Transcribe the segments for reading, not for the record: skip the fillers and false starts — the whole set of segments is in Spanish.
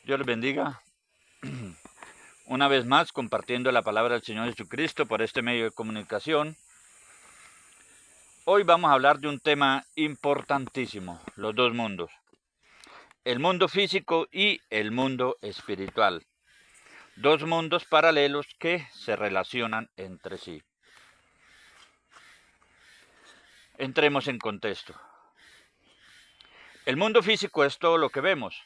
Dios les bendiga. Una vez más, compartiendo la palabra del Señor Jesucristo por este medio de comunicación. Hoy vamos a hablar de un tema importantísimo, los dos mundos. El mundo físico y el mundo espiritual. Dos mundos paralelos que se relacionan entre sí. Entremos en contexto. El mundo físico es todo lo que vemos,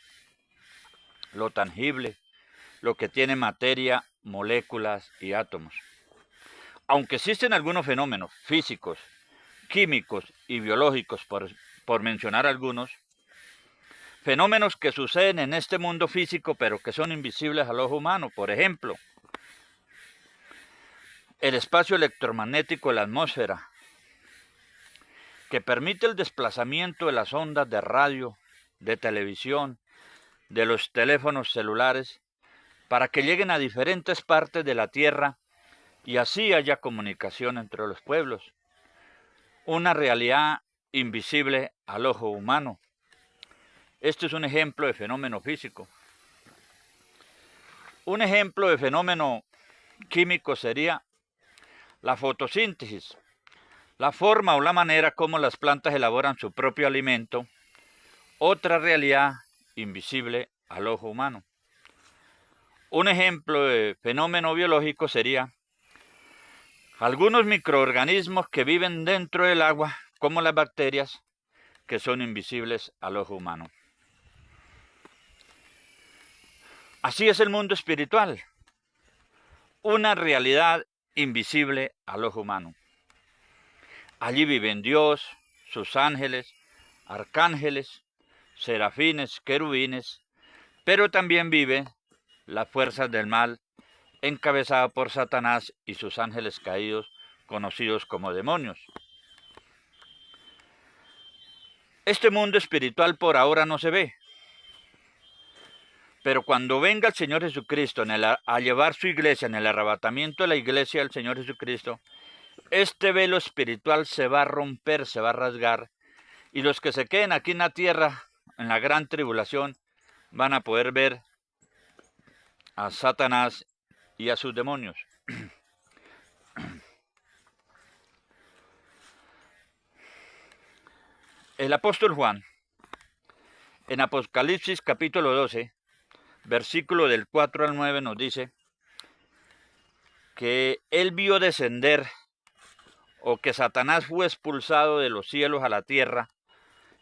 lo tangible, lo que tiene materia, moléculas y átomos. Aunque existen algunos fenómenos físicos, químicos y biológicos, por mencionar algunos, fenómenos que suceden en este mundo físico pero que son invisibles al ojo humano. Por ejemplo, el espacio electromagnético de la atmósfera, que permite el desplazamiento de las ondas de radio, de televisión, de los teléfonos celulares, para que lleguen a diferentes partes de la Tierra y así haya comunicación entre los pueblos. Una realidad invisible al ojo humano. Este es un ejemplo de fenómeno físico. Un ejemplo de fenómeno químico sería la fotosíntesis, la forma o la manera como las plantas elaboran su propio alimento, otra realidad invisible al ojo humano. Un ejemplo de fenómeno biológico sería algunos microorganismos que viven dentro del agua, como las bacterias, que son invisibles al ojo humano. Así es el mundo espiritual, una realidad invisible al ojo humano. Allí viven Dios, sus ángeles, arcángeles, serafines, querubines, pero también viven las fuerzas del mal, encabezadas por Satanás y sus ángeles caídos, conocidos como demonios. Este mundo espiritual por ahora no se ve, pero cuando venga el Señor Jesucristo a llevar su iglesia en el arrebatamiento de la iglesia del Señor Jesucristo, este velo espiritual se va a romper, se va a rasgar, y los que se queden aquí en la tierra, en la gran tribulación, van a poder ver a Satanás y a sus demonios. El apóstol Juan, en Apocalipsis capítulo 12, versículo del 4 al 9, nos dice que él vio descender, o que Satanás fue expulsado de los cielos a la tierra,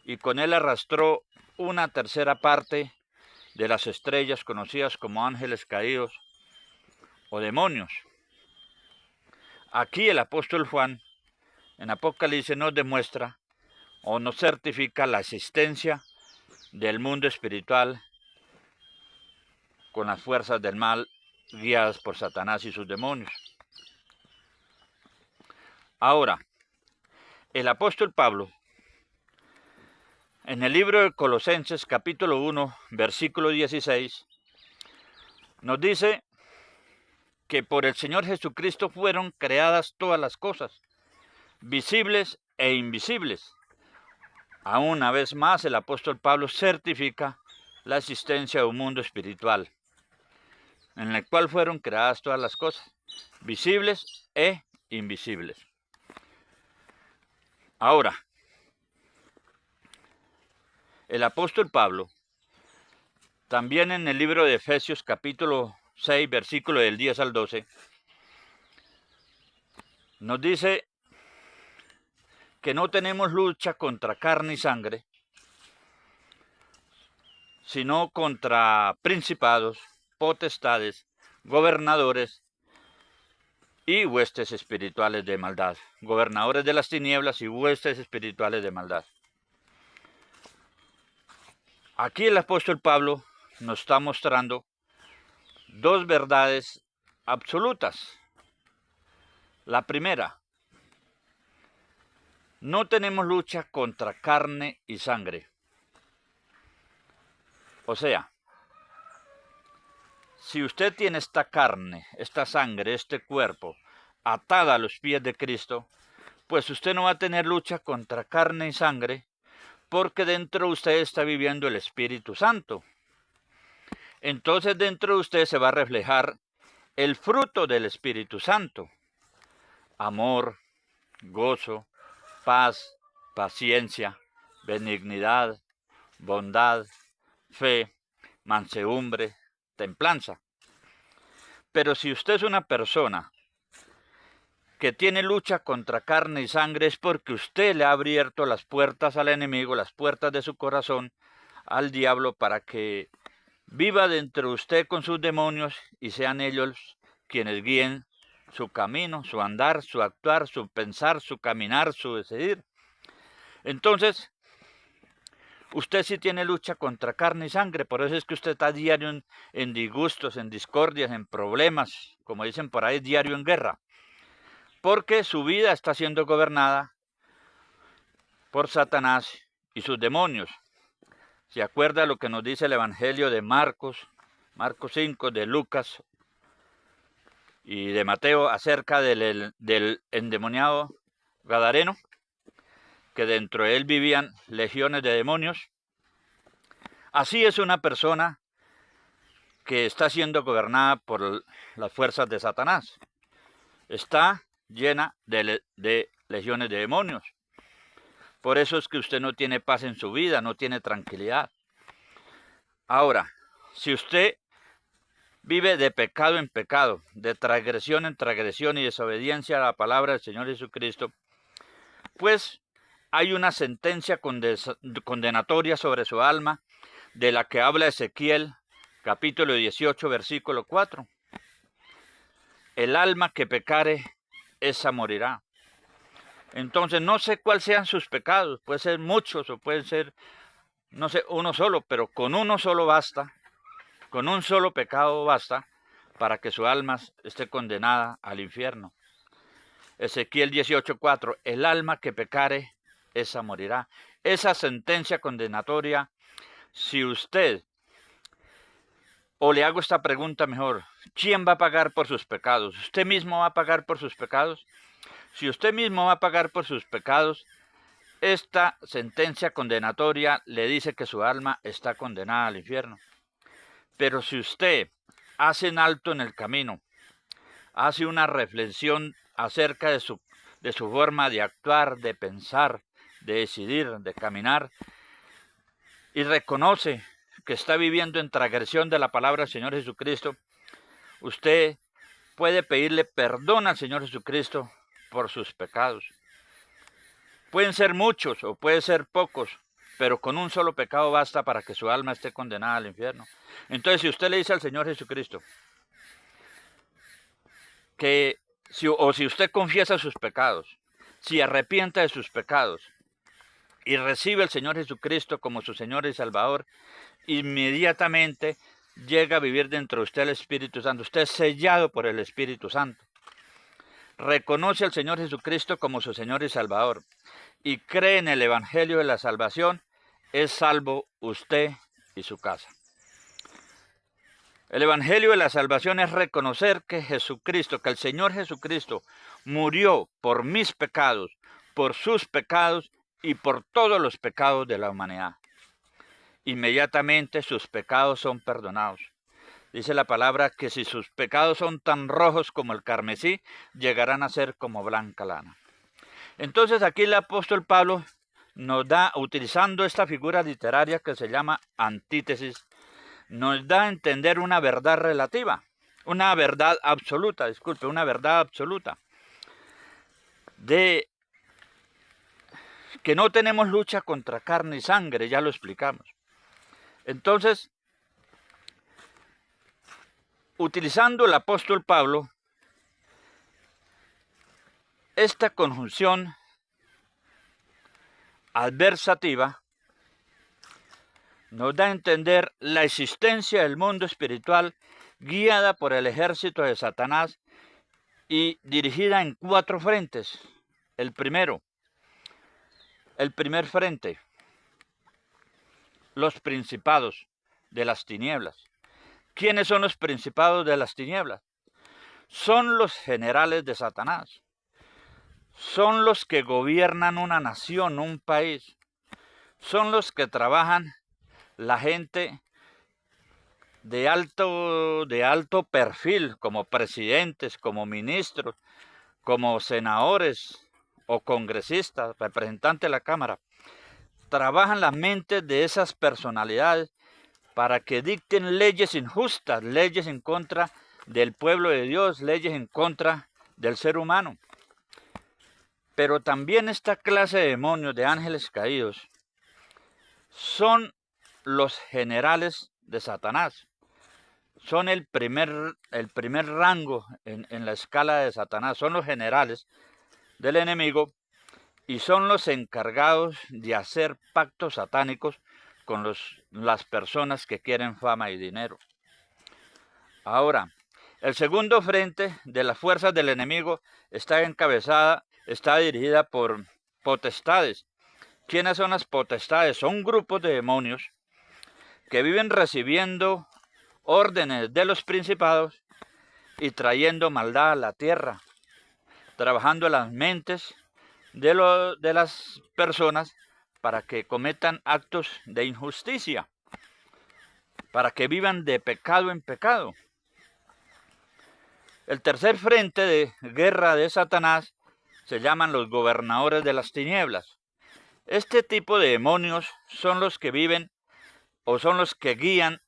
y con él arrastró una tercera parte de las estrellas conocidas como ángeles caídos o demonios. Aquí el apóstol Juan, en Apocalipsis, nos demuestra o nos certifica la existencia del mundo espiritual con las fuerzas del mal guiadas por Satanás y sus demonios. Ahora, el apóstol Pablo, en el libro de Colosenses capítulo 1, versículo 16, nos dice que por el Señor Jesucristo fueron creadas todas las cosas, visibles e invisibles. Aún una vez más, el apóstol Pablo certifica la existencia de un mundo espiritual, en el cual fueron creadas todas las cosas, visibles e invisibles. Ahora, el apóstol Pablo, también en el libro de Efesios capítulo 6, versículo del 10 al 12, nos dice que no tenemos lucha contra carne y sangre, sino contra principados, potestades, gobernadores y huestes espirituales de maldad, gobernadores de las tinieblas y huestes espirituales de maldad. Aquí el apóstol Pablo nos está mostrando dos verdades absolutas. La primera, no tenemos lucha contra carne y sangre. O sea, si usted tiene esta carne, esta sangre, este cuerpo atada a los pies de Cristo, pues usted no va a tener lucha contra carne y sangre, porque dentro de usted está viviendo el Espíritu Santo. entonces dentro de usted se va a reflejar el fruto del Espíritu Santo: amor, gozo, paz, paciencia, benignidad, bondad, fe, mansedumbre, templanza. Pero si usted es una persona que tiene lucha contra carne y sangre, es porque usted le ha abierto las puertas al enemigo, las puertas de su corazón al diablo, para que viva dentro de usted con sus demonios y sean ellos quienes guíen su camino, su andar, su actuar, su pensar, su caminar, su decidir. Entonces, usted sí tiene lucha contra carne y sangre, por eso es que usted está diario en disgustos, en discordias, en problemas, como dicen por ahí, diario en guerra, porque su vida está siendo gobernada por Satanás y sus demonios. ¿Se acuerda lo que nos dice el Evangelio de Marcos 5, de Lucas y de Mateo acerca del endemoniado Gadareno? Que dentro de él vivían legiones de demonios. Así es una persona que está siendo gobernada por las fuerzas de Satanás. Está llena de legiones de demonios. Por eso es que usted no tiene paz en su vida, no tiene tranquilidad. Ahora, si usted vive de pecado en pecado, de transgresión en transgresión y desobediencia a la palabra del Señor Jesucristo, pues hay una sentencia condenatoria sobre su alma, de la que habla Ezequiel, capítulo 18, versículo 4. El alma que pecare, esa morirá. Entonces, no sé cuáles sean sus pecados, puede ser muchos o puede ser, no sé, uno solo, pero con uno solo basta, con un solo pecado basta para que su alma esté condenada al infierno. Ezequiel 18:4, el alma que pecare, esa morirá. Esa sentencia condenatoria, si usted, o le hago esta pregunta mejor, ¿quién va a pagar por sus pecados? ¿Usted mismo va a pagar por sus pecados? Si usted mismo va a pagar por sus pecados, esta sentencia condenatoria le dice que su alma está condenada al infierno. Pero si usted hace un alto en el camino, hace una reflexión acerca de su forma de actuar, de pensar, de decidir, de caminar, y reconoce que está viviendo en transgresión de la palabra del Señor Jesucristo, usted puede pedirle perdón al Señor Jesucristo por sus pecados. Pueden ser muchos o pueden ser pocos, pero con un solo pecado basta para que su alma esté condenada al infierno. Entonces, si usted le dice al Señor Jesucristo que si usted confiesa sus pecados, si arrepienta de sus pecados y recibe al Señor Jesucristo como su Señor y Salvador, inmediatamente llega a vivir dentro de usted el Espíritu Santo. Usted es sellado por el Espíritu Santo. Reconoce al Señor Jesucristo como su Señor y Salvador y cree en el Evangelio de la salvación, es salvo usted y su casa. El Evangelio de la salvación es reconocer que Jesucristo, que el Señor Jesucristo murió por mis pecados, por sus pecados y por todos los pecados de la humanidad. Inmediatamente sus pecados son perdonados. Dice la palabra que si sus pecados son tan rojos como el carmesí, llegarán a ser como blanca lana. Entonces aquí el apóstol Pablo nos da, utilizando esta figura literaria que se llama antítesis, nos da a entender una verdad relativa, una verdad absoluta, una verdad absoluta, de que no tenemos lucha contra carne y sangre, ya lo explicamos. Entonces, utilizando el apóstol Pablo, esta conjunción adversativa nos da a entender la existencia del mundo espiritual guiada por el ejército de Satanás y dirigida en 4 frentes. El primer frente, los principados de las tinieblas. ¿Quiénes son los principados de las tinieblas? Son los generales de Satanás. Son los que gobiernan una nación, un país. Son los que trabajan la gente de alto perfil, como presidentes, como ministros, como senadores o congresistas, representantes de la Cámara, trabajan las mentes de esas personalidades para que dicten leyes injustas, leyes en contra del pueblo de Dios, leyes en contra del ser humano. Pero también esta clase de demonios, de ángeles caídos, son los generales de Satanás. Son el primer rango en la escala de Satanás. Son los generales del enemigo y son los encargados de hacer pactos satánicos con las personas que quieren fama y dinero. Ahora, el segundo frente de las fuerzas del enemigo está dirigida por potestades. ¿Quiénes son las potestades? Son grupos de demonios que viven recibiendo órdenes de los principados y trayendo maldad a la tierra, trabajando en las mentes de las personas para que cometan actos de injusticia, para que vivan de pecado en pecado. El tercer frente de guerra de Satanás se llaman los gobernadores de las tinieblas. Este tipo de demonios son los que viven o son los que guían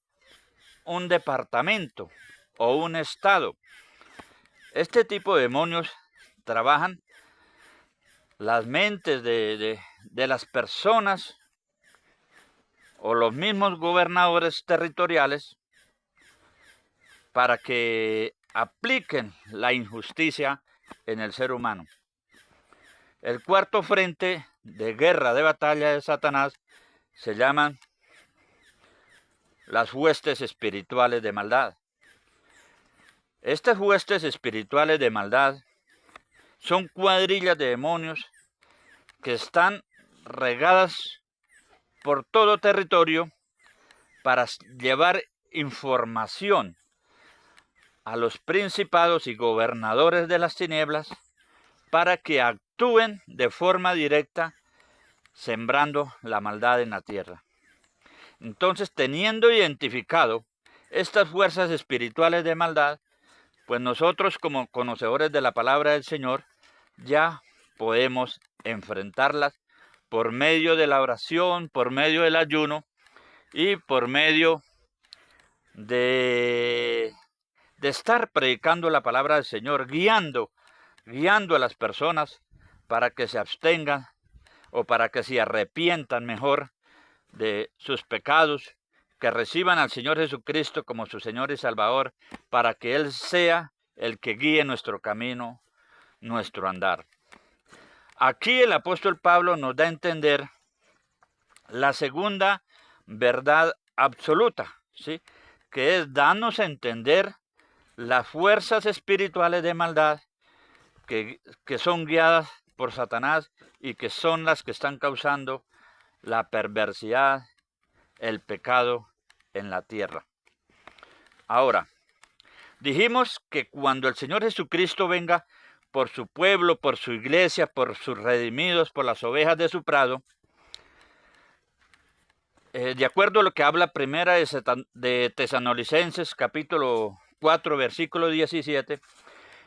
un departamento o un estado. Este tipo de demonios trabajan las mentes de las personas o los mismos gobernadores territoriales para que apliquen la injusticia en el ser humano. El cuarto frente de guerra, de batalla de Satanás, se llaman las huestes espirituales de maldad. Estas huestes espirituales de maldad son cuadrillas de demonios que están regadas por todo territorio para llevar información a los principados y gobernadores de las tinieblas para que actúen de forma directa sembrando la maldad en la tierra. Entonces, teniendo identificado estas fuerzas espirituales de maldad, pues nosotros como conocedores de la palabra del Señor ya podemos enfrentarlas por medio de la oración, por medio del ayuno y por medio de estar predicando la palabra del Señor, guiando a las personas para que se abstengan o para que se arrepientan mejor de sus pecados, que reciban al Señor Jesucristo como su Señor y Salvador, para que Él sea el que guíe nuestro camino, nuestro andar. Aquí el apóstol Pablo nos da a entender la segunda verdad absoluta, ¿sí? Que es darnos a entender las fuerzas espirituales de maldad que son guiadas por Satanás y que son las que están causando la perversidad, el pecado en la tierra. Ahora, dijimos que cuando el Señor Jesucristo venga por su pueblo, por su iglesia, por sus redimidos, por las ovejas de su prado, de acuerdo a lo que habla primera de Tesalonicenses, capítulo 4, versículo 17,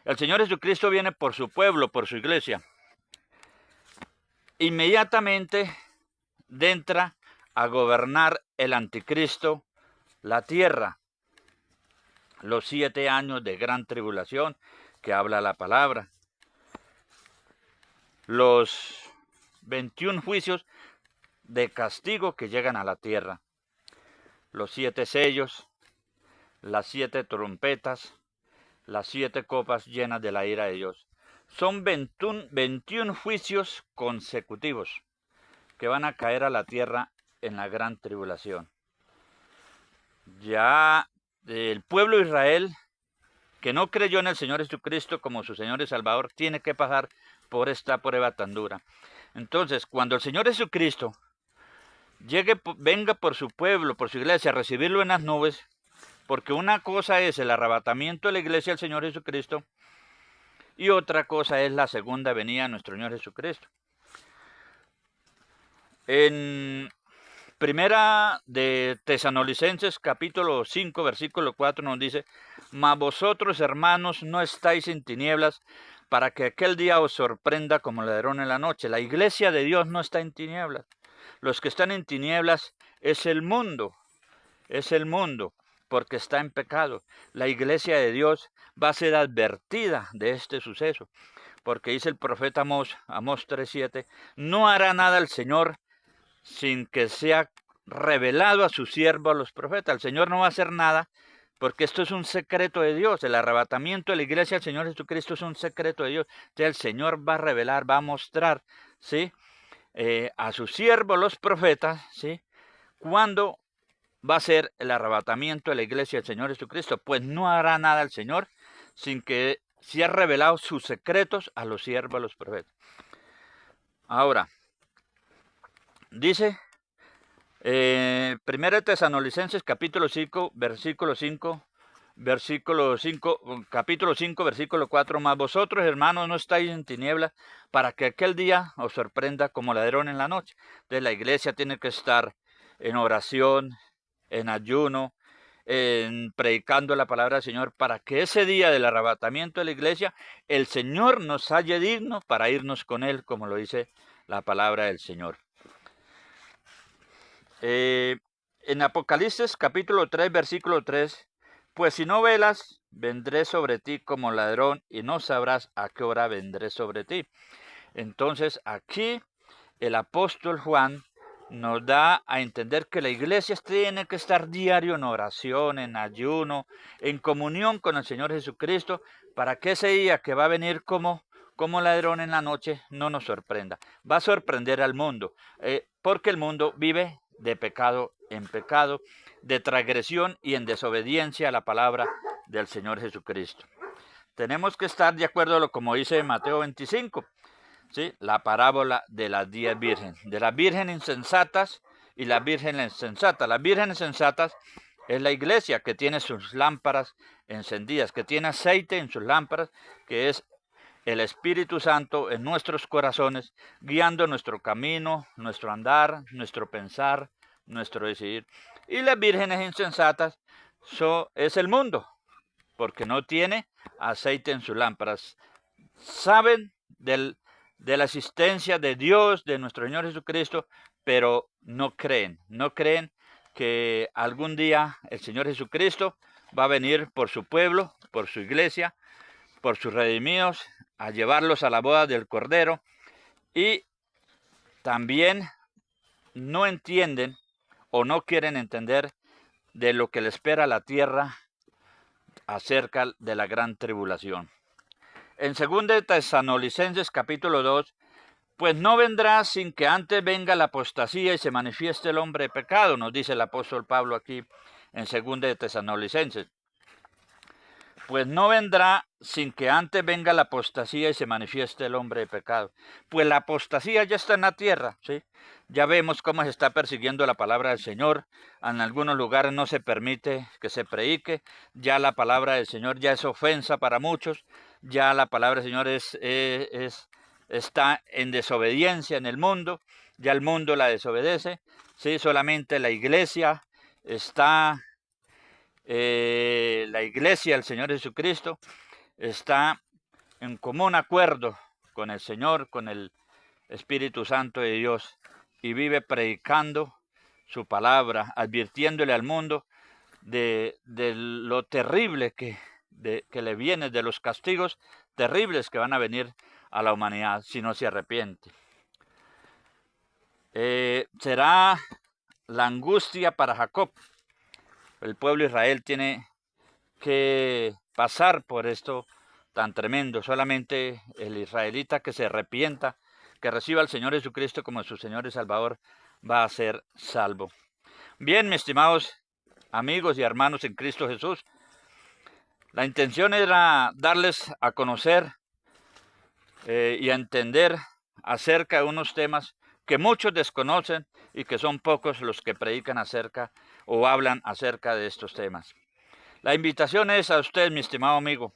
el Señor Jesucristo viene por su pueblo, por su iglesia. Inmediatamente entra a gobernar el anticristo la tierra. Los 7 años de gran tribulación que habla la palabra. Los 21 juicios de castigo que llegan a la tierra. Los 7 sellos, las 7 trompetas, las 7 copas llenas de la ira de Dios. Son 21 juicios consecutivos que van a caer a la tierra en la gran tribulación. Ya el pueblo de Israel, que no creyó en el Señor Jesucristo como su Señor y Salvador, tiene que pasar por esta prueba tan dura. Entonces, cuando el Señor Jesucristo venga por su pueblo, por su iglesia, a recibirlo en las nubes, porque una cosa es el arrebatamiento de la iglesia del Señor Jesucristo y otra cosa es la segunda venida de nuestro Señor Jesucristo. En Primera de Tesalonicenses capítulo 5 versículo 4 nos dice: mas vosotros, hermanos, no estáis en tinieblas, para que aquel día os sorprenda como ladrón en la noche. La iglesia de Dios no está en tinieblas. Los que están en tinieblas es el mundo, porque está en pecado. La iglesia de Dios va a ser advertida de este suceso, porque dice el profeta Amós 3:7, no hará nada el Señor sin que sea revelado a su siervo, a los profetas. El Señor no va a hacer nada, porque esto es un secreto de Dios. El arrebatamiento de la iglesia del Señor Jesucristo es un secreto de Dios. Entonces el Señor va a revelar, va a mostrar, ¿sí?, a sus siervos, los profetas, ¿sí?, cuándo va a ser el arrebatamiento de la iglesia del Señor Jesucristo. Pues no hará nada el Señor sin que sea revelado sus secretos a los siervos, a los profetas. Ahora, dice 1 Tesalonicenses capítulo 5, capítulo 5, versículo 4, mas vosotros, hermanos, no estáis en tinieblas, para que aquel día os sorprenda como ladrón en la noche. Entonces la iglesia tiene que estar en oración, en ayuno, en predicando la palabra del Señor, para que ese día del arrebatamiento de la iglesia, el Señor nos halle digno para irnos con Él, como lo dice la palabra del Señor. En Apocalipsis capítulo 3, versículo 3, pues si no velas, vendré sobre ti como ladrón y no sabrás a qué hora vendré sobre ti. Entonces aquí el apóstol Juan nos da a entender que la iglesia tiene que estar diario en oración, en ayuno, en comunión con el Señor Jesucristo, para que ese día que va a venir como ladrón en la noche no nos sorprenda. Va a sorprender al mundo, porque el mundo vive de pecado en pecado, de transgresión y en desobediencia a la palabra del Señor Jesucristo. Tenemos que estar de acuerdo a lo como dice Mateo 25, ¿sí?, la parábola de las 10 vírgenes, de las vírgenes insensatas y las vírgenes sensatas. Las vírgenes sensatas es la iglesia que tiene sus lámparas encendidas, que tiene aceite en sus lámparas, que es el Espíritu Santo en nuestros corazones, guiando nuestro camino, nuestro andar, nuestro pensar, nuestro decidir. Y las vírgenes insensatas es el mundo, porque no tiene aceite en sus lámparas. Saben de la existencia de Dios, de nuestro Señor Jesucristo, pero no creen que algún día el Señor Jesucristo va a venir por su pueblo, por su iglesia, por sus redimidos, a llevarlos a la boda del Cordero, y también no entienden o no quieren entender de lo que le espera a la tierra acerca de la gran tribulación. En 2 Tesalonicenses capítulo 2, pues no vendrá sin que antes venga la apostasía y se manifieste el hombre de pecado, nos dice el apóstol Pablo aquí en 2 Tesalonicenses. Pues no vendrá sin que antes venga la apostasía y se manifieste el hombre de pecado. Pues la apostasía ya está en la tierra, ¿sí? Ya vemos cómo se está persiguiendo la palabra del Señor. En algunos lugares no se permite que se predique. Ya la palabra del Señor ya es ofensa para muchos. Ya la palabra del Señor está en desobediencia en el mundo. Ya el mundo la desobedece, ¿sí? Solamente la iglesia está... la iglesia del Señor Jesucristo está en común acuerdo con el Señor, con el Espíritu Santo de Dios, y vive predicando su palabra, advirtiéndole al mundo de lo terrible que le viene, de los castigos terribles que van a venir a la humanidad si no se arrepiente. Será la angustia para Jacob. El pueblo de Israel tiene que pasar por esto tan tremendo. Solamente el israelita que se arrepienta, que reciba al Señor Jesucristo como su Señor y Salvador, va a ser salvo. Bien, mis estimados amigos y hermanos en Cristo Jesús, la intención era darles a conocer y a entender acerca de unos temas que muchos desconocen y que son pocos los que predican acerca o hablan acerca de estos temas. La invitación es a usted, mi estimado amigo,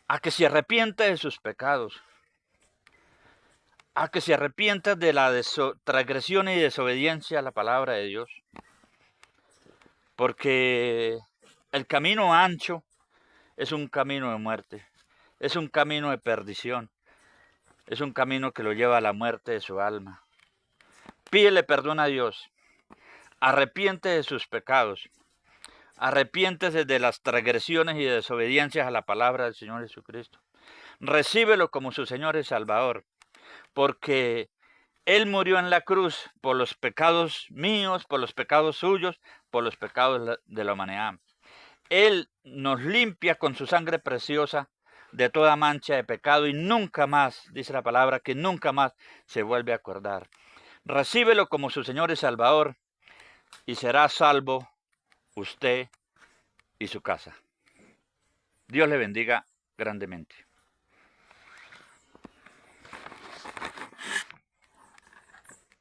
a que se arrepienta de sus pecados, a que se arrepientas de la transgresión y desobediencia a la palabra de Dios. Porque el camino ancho es un camino de muerte, es un camino de perdición, es un camino que lo lleva a la muerte de su alma. Pídele perdón a Dios, arrepiente de sus pecados, arrepiéntese de las transgresiones y desobediencias a la palabra del Señor Jesucristo. Recíbelo como su Señor y Salvador, porque Él murió en la cruz por los pecados míos, por los pecados suyos, por los pecados de la humanidad. Él nos limpia con su sangre preciosa de toda mancha de pecado y nunca más, dice la palabra, que nunca más se vuelve a acordar. Recíbelo como su Señor y Salvador y será salvo usted y su casa. Dios le bendiga grandemente.